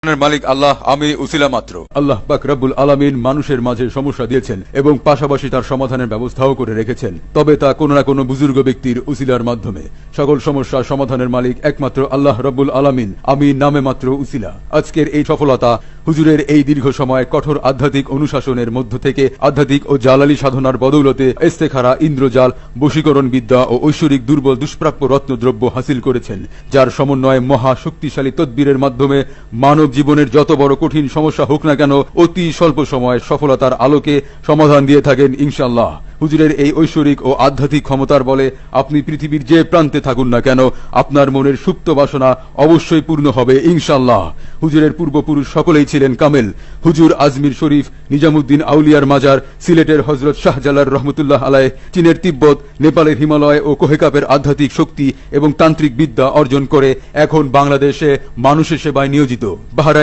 মালিক আল্লাহ, আমি উসিলা মাত্র। আল্লাহ পাক রব্বুল আলামিন মানুষের মাঝে সমস্যা দিয়েছেন এবং পাশাপাশি তার সমাধানের ব্যবস্থাও করে রেখেছেন, তবে তা কোনো না কোনো বুজুর্গ ব্যক্তির উসিলার মাধ্যমে। সকল সমস্যা সমাধানের মালিক একমাত্র আল্লাহ রব্বুল আলামিন, আমি নামে মাত্র উসিলা। আজকের এই সফলতা হুজুরের এই দীর্ঘ সময় কঠোর আধ্যাত্মিক অনুশাসনের মধ্য থেকে আধ্যাত্মিক ও জালালি সাধনার বদৌলতে ইস্তেখারা, ইন্দ্রজাল, বশীকরণ বিদ্যা ও ঐশ্বরিক দুর্বল দুষ্প্রাপ্য রত্নদ্রব্য হাসিল করেছেন, যার সমন্বয়ে মহা শক্তিশালী তদবিরের মাধ্যমে মানব জীবনের যত বড় কঠিন সমস্যা হোক না কেন অতি স্বল্প সময়ে সফলতার আলোকে সমাধান দিয়ে থাকেন ইনশাআল্লাহ। হুজুরের এই ঐশ্বরিক ও আধ্যাত্মিক ক্ষমতার বলে আপনি পৃথিবীর যে প্রান্তে থাকুন না কেন আপনার মনের সুপ্ত বাসনা অবশ্যই পূর্ণ হবে ইনশাআল্লাহ। হুজুরের পূর্বপুরুষ সকলেই ছিলেন কামেল। হুজুর আজমির শরীফ, নিজামুদ্দিন আউলিয়ার মাজার, সিলেটের হজরত শাহজালাল রহমতুল্লাহ আলাইহ, চীনের তিব্বত, নেপালের হিমালয় ও কোহেকাপের আধ্যাত্মিক শক্তি এবং তান্ত্রিক বিদ্যা অর্জন করে এখন বাংলাদেশে মানুষের সেবায় নিয়োজিত।